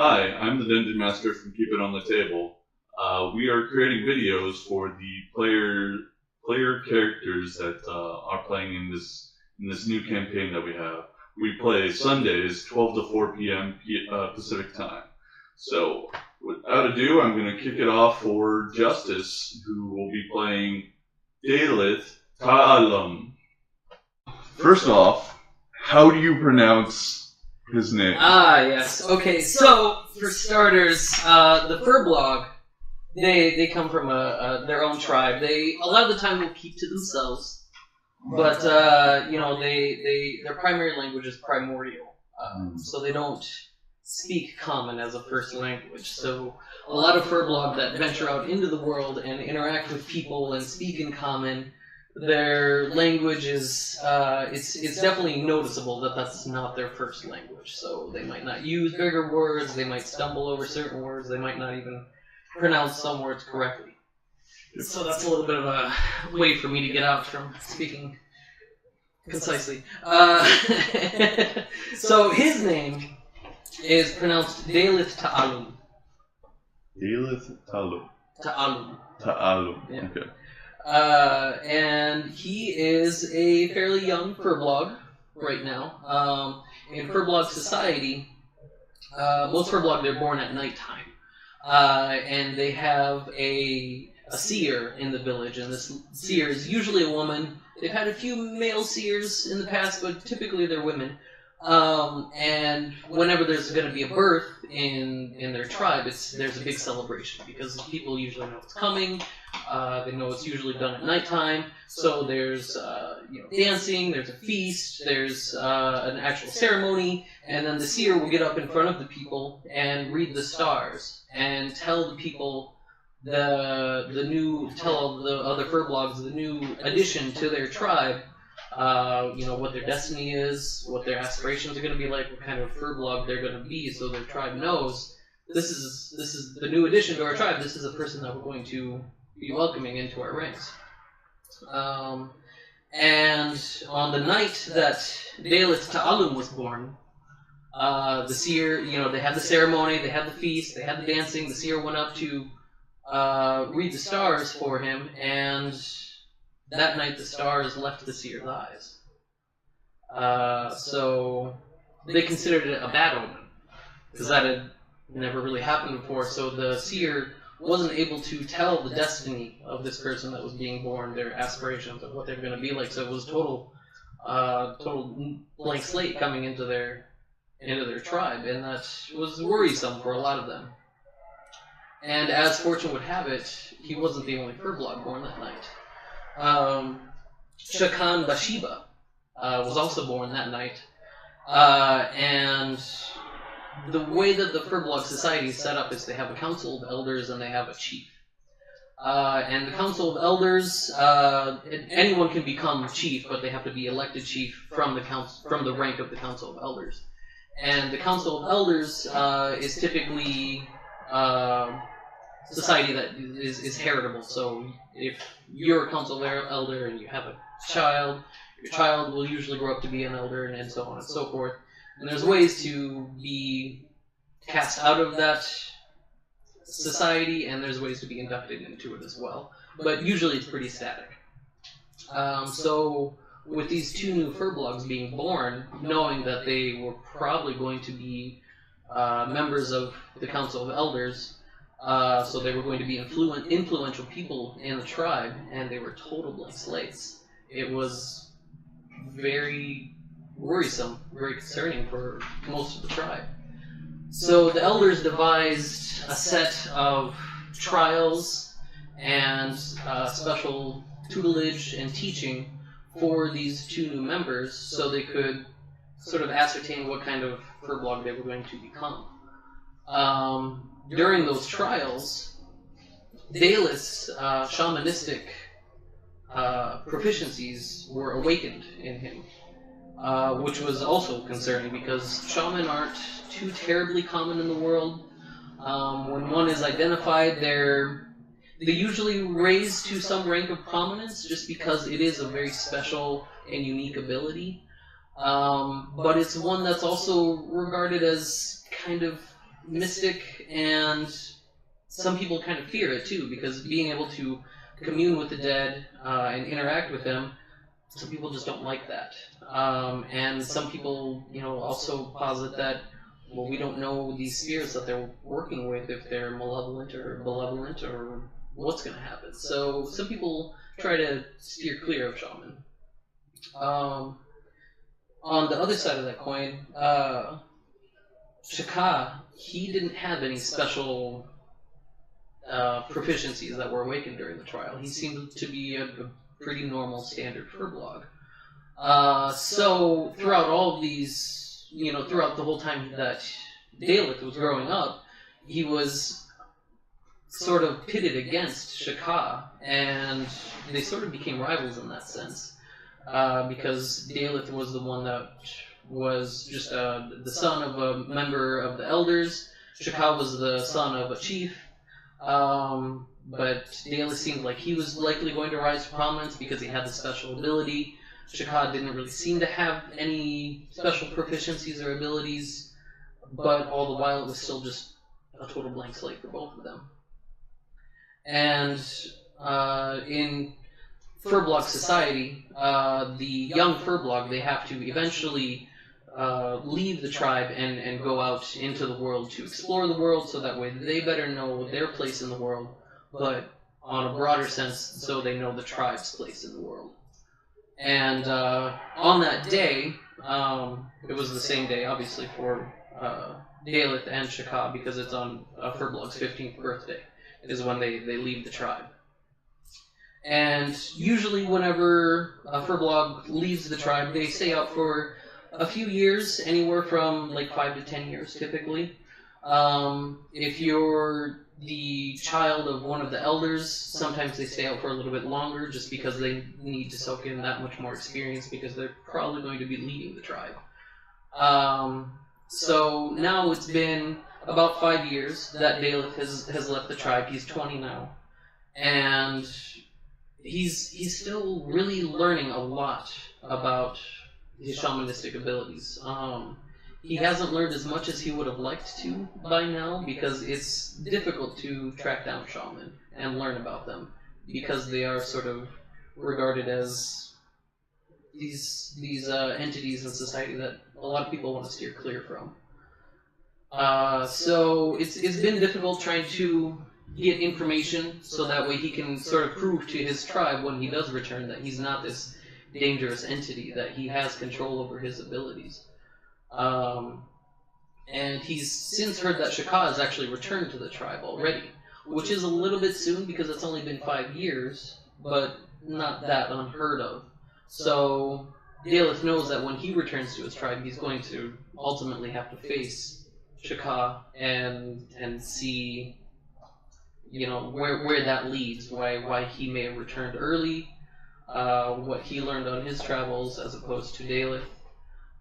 Hi, I'm the Dungeon Master from Keep It on the Table. We are creating videos for the player characters that are playing in this new campaign that we have. We play Sundays, 12 to 4 p.m. Pacific time. So, without ado, I'm going to kick it off for Justice, who will be playing Då'Lith Ta'Alum. First off, how do you pronounce his name? Yes. Okay, so, for starters, the Firbolg, they come from their own tribe. They, a lot of the time, will keep to themselves, but, their primary language is primordial, so they don't speak common as a first language. So, a lot of Firbolg that venture out into the world and interact with people and speak in common, their language is, it's definitely noticeable that that's not their first language. So they might not use bigger words, they might stumble over certain words, they might not even pronounce some words correctly. So that's a little bit of a way for me to get out from speaking concisely. So his name is pronounced Då'Lith Ta'Alum. Då'Lith Ta'Alum. Ta'Alum. Ta'Alum. Yeah. Okay. And he is a fairly young Firbolg right now. In Firbolg society, most Firbolg, they're born at nighttime. And they have a seer in the village, and this seer is usually a woman. They've had a few male seers in the past, but typically they're women. And whenever there's going to be a birth in their tribe, there's a big celebration, because people usually know it's coming. They know it's usually done at nighttime, so there's dancing, there's a feast, there's an actual ceremony, and then the seer will get up in front of the people and read the stars and tell the people tell all the other Firblogs the new addition to their tribe. What their destiny is, what their aspirations are going to be like, what kind of Firbolg they're going to be, so their tribe knows this is the new addition to our tribe. This is a person that we're going to be welcoming into our ranks. And on the night that Då'Lith Ta'Alum was born, the seer, they had the ceremony, they had the feast, they had the dancing. The seer went up to read the stars for him, and that night the stars left the seer's eyes. So they considered it a bad omen, because that had never really happened before. So the seer wasn't able to tell the destiny of this person that was being born, their aspirations of what they're going to be like. So it was total blank slate coming into their tribe, and that was worrisome for a lot of them. And as fortune would have it, he wasn't the only Firbolg born that night. Shakan Bashiba was also born that night, and the way that the Firbolg society is set up is they have a council of elders and they have a chief. And the council of elders, anyone can become chief, but they have to be elected chief from the rank of the council of elders. And the council of elders is typically society that is heritable. So if you're a council elder and you have a child, your child will usually grow up to be an elder, and so on and so forth. And there's ways to be cast out of that society, and there's ways to be inducted into it as well. But usually it's pretty static. So with these two new Firblogs being born, knowing that they were probably going to be members of the Council of Elders, so they were going to be influential people in the tribe, and they were total blank slates. It was very worrisome, very concerning for most of the tribe. So the elders devised a set of trials and special tutelage and teaching for these two new members, so they could sort of ascertain what kind of Firbolg they were going to become. During those trials, Då'Lith's shamanistic proficiencies were awakened in him, which was also concerning because shaman aren't too terribly common in the world. When one is identified, they usually raise to some rank of prominence just because it is a very special and unique ability. But it's one that's also regarded as kind of mystic, and some people kind of fear it too, because being able to commune with the dead and interact with them, some people just don't like that. And some people, also posit that, well, we don't know these spirits that they're working with, if they're malevolent or benevolent or what's going to happen. So some people try to steer clear of shaman. On the other side of that coin, Shaka, he didn't have any special proficiencies that were awakened during the trial. He seemed to be a pretty normal standard Firbolg. So throughout all of these, throughout the whole time that Då'Lith was growing up, he was sort of pitted against Shaka, and they sort of became rivals in that sense. Because Då'Lith was the one that was just the son of a member of the elders. Shaka was the son of a chief. But Då'Lith seemed like he was likely going to rise to prominence because he had the special ability. Shaka didn't really seem to have any special proficiencies or abilities, but all the while it was still just a total blank slate for both of them. And in Firbolg society, the young Firbolg, they have to eventually leave the tribe and go out into the world to explore the world, so that way they better know their place in the world, but on a broader sense, so they know the tribe's place in the world. And on that day, it was the same day, obviously, for Då'Lith and Shaka, because it's on Firbolg's 15th birthday, is when they leave the tribe. And usually whenever Firbolg leaves the tribe, they stay out for a few years, anywhere from like 5 to 10 years typically. If you're the child of one of the elders, sometimes they stay out for a little bit longer, just because they need to soak in that much more experience, because they're probably going to be leading the tribe. So now it's been about 5 years that Då'Lith has left the tribe. He's 20 now. And he's still really learning a lot about his shamanistic abilities. He hasn't learned as much as he would have liked to by now, because it's difficult to track down shaman and learn about them, because they are sort of regarded as these entities in society that a lot of people want to steer clear from. So it's been difficult trying to get information, so that way he can sort of prove to his tribe when he does return that he's not this dangerous entity, that he has control over his abilities. And he's since heard that Shaka has actually returned to the tribe already, which is a little bit soon because it's only been 5 years, but not that unheard of. So Då'Lith knows that when he returns to his tribe, he's going to ultimately have to face Shaka and see, where that leads, why he may have returned early, what he learned on his travels as opposed to Då'Lith.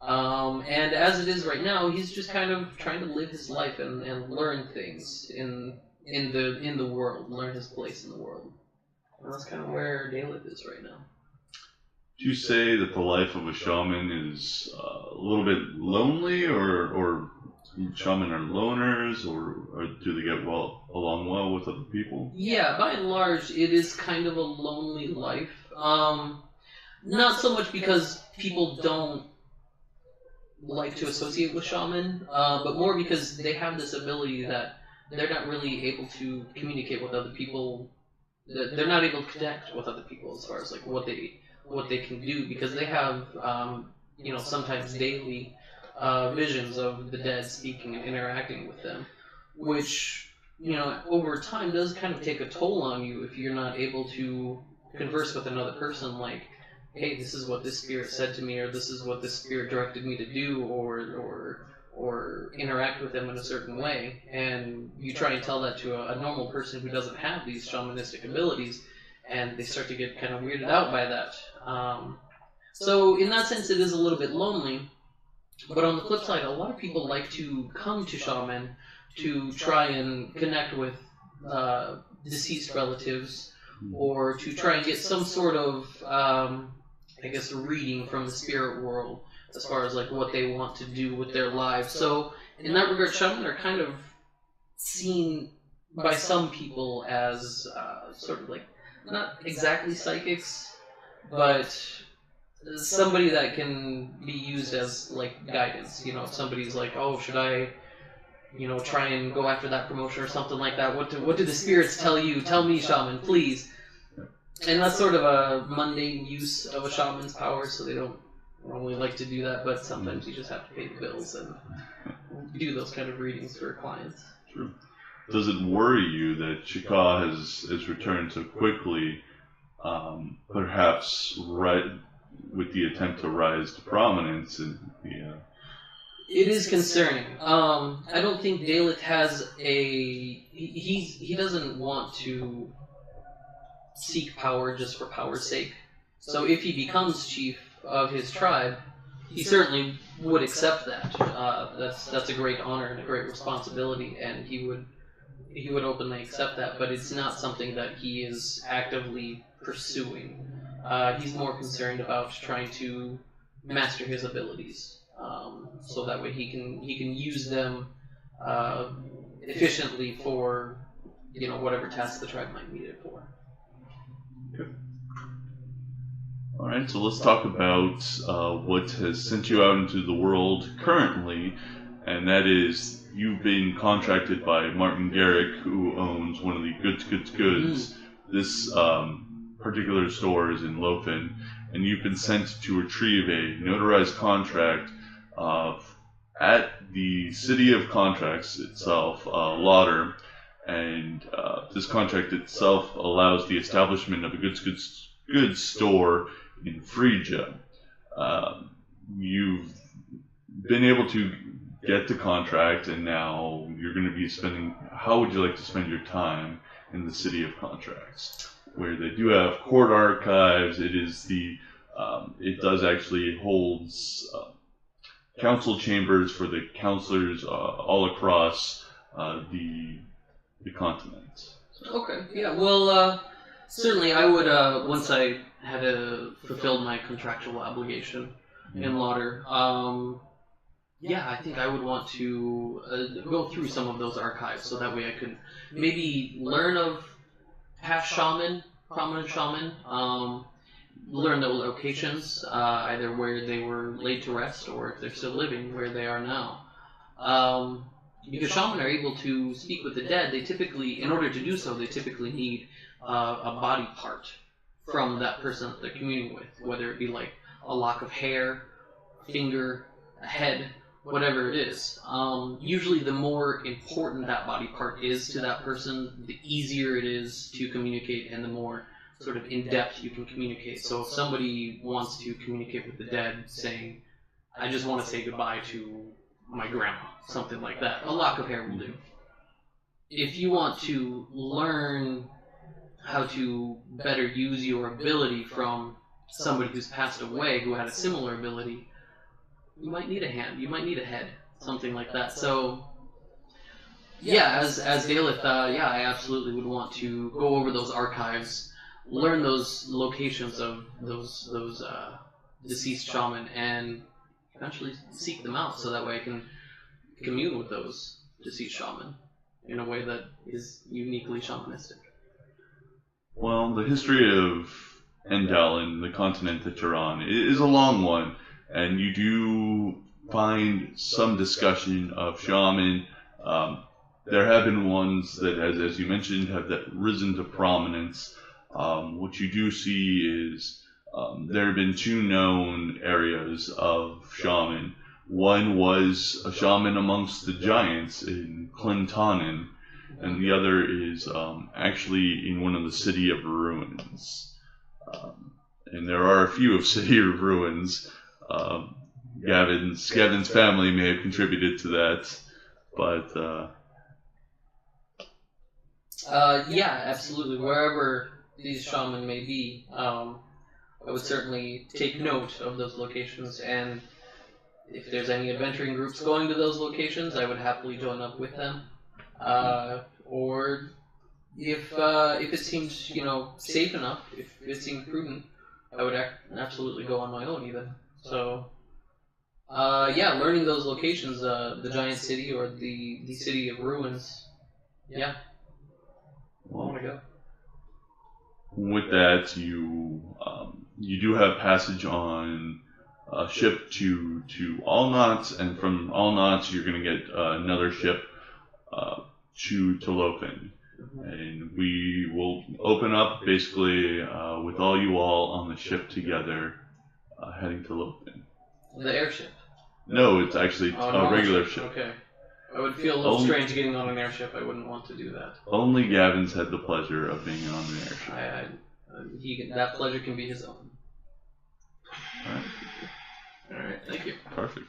And as it is right now, he's just kind of trying to live his life and learn things in the world, learn his place in the world. And that's kind of where Då'Lith is right now. Do you say that the life of a shaman is a little bit lonely, or shaman are loners, or do they get along well with other people? Yeah, by and large, it is kind of a lonely life. Not so much because people don't like to associate with shaman, but more because they have this ability that they're not really able to communicate with other people. They're not able to connect with other people as far as like what they can do, because they have sometimes daily visions of the dead speaking and interacting with them, which over time does kind of take a toll on you if you're not able to converse with another person, like, hey, this is what this spirit said to me, or this is what this spirit directed me to do, or interact with them in a certain way. And you try and tell that to a normal person who doesn't have these shamanistic abilities, and they start to get kind of weirded out by that. So in that sense, it is a little bit lonely. But on the flip side, a lot of people like to come to shaman to try and connect with deceased relatives, or to try and get some sort of reading from the spirit world as far as like what they want to do with their lives. So in that regard, shaman are kind of seen by some people as sort of like, not exactly psychics, but somebody that can be used as like guidance. You know, if somebody's like, oh, should I, try and go after that promotion or something like that? What do the spirits tell you? Tell me, shaman, please. And that's sort of a mundane use of a shaman's power, so they don't normally like to do that, but sometimes you just have to pay the bills and do those kind of readings for clients. True. Does it worry you that Shika has returned so quickly, perhaps with the attempt to rise to prominence in the... It is concerning. I don't think Då'Lith has he doesn't want to seek power just for power's sake. So if he becomes chief of his tribe, he certainly would accept that. That's a great honor and a great responsibility, and he would openly accept that. But it's not something that he is actively pursuing. He's more concerned about trying to master his abilities, so that way he can use them efficiently for whatever task the tribe might need it for. Okay. All right, so let's talk about what has sent you out into the world currently, and that is you've been contracted by Martin Garrick, who owns one of the Goods. This particular store is in Lofen, and you've been sent to retrieve a notarized contract at the City of Contracts itself, Lauder, and this contract itself allows the establishment of a goods store in Phrygia. You've been able to get the contract, and now you're going to be spending... How would you like to spend your time in the City of Contracts, where they do have court archives? It is it does actually holds council chambers for the counselors all across the continent. Okay, yeah, well, certainly I would, once I had fulfilled my contractual obligation in Lauder, I think I would want to go through some of those archives, so that way I could maybe learn of past prominent shaman, learn the locations, either where they were laid to rest or if they're still living, where they are now. Because shaman are able to speak with the dead, they typically, in order to do so, they typically need a body part from that person that they're communing with, whether it be like a lock of hair, a finger, a head, whatever it is. Usually the more important that body part is to that person, the easier it is to communicate and the more sort of in-depth you can communicate. So if somebody wants to communicate with the dead, saying, I just want to say goodbye to my grandma, something like that, a lock of hair will do. If you want to learn how to better use your ability from somebody who's passed away who had a similar ability, you might need a hand, you might need a head, something like that. So, yeah, as Då'Lith, I absolutely would want to go over those archives, learn those locations of those deceased shaman, and eventually seek them out, so that way I can commune with those deceased shaman in a way that is uniquely shamanistic. Well, the history of Endel and the continent that you're on is a long one, and you do find some discussion of shaman. There have been ones that, as you mentioned, have risen to prominence. What you do see is there have been two known areas of shaman. One was a shaman amongst the giants in Clintonin, and the other is actually in one of the City of Ruins. And there are a few of City of Ruins. Gavin's family may have contributed to that, but... yeah, absolutely. Wherever these shaman may be, I would certainly take note of those locations, and if there's any adventuring groups going to those locations, I would happily join up with them. Or if it seems, safe enough, if it seems prudent, I would absolutely go on my own even. So, learning those locations, the giant city or the City of Ruins, Yeah. I want to go. With that, you do have passage on a ship to All Knots, and from All Knots you're going to get another ship to Lothin. And we will open up basically with all you all on the ship together, heading to Lothin. The airship? No, it's actually a regular ship. Okay. I would feel a little strange getting on an airship. I wouldn't want to do that. Only Gavin's had the pleasure of being on an airship. That pleasure can be his own. Alright. Alright, thank you. Perfect.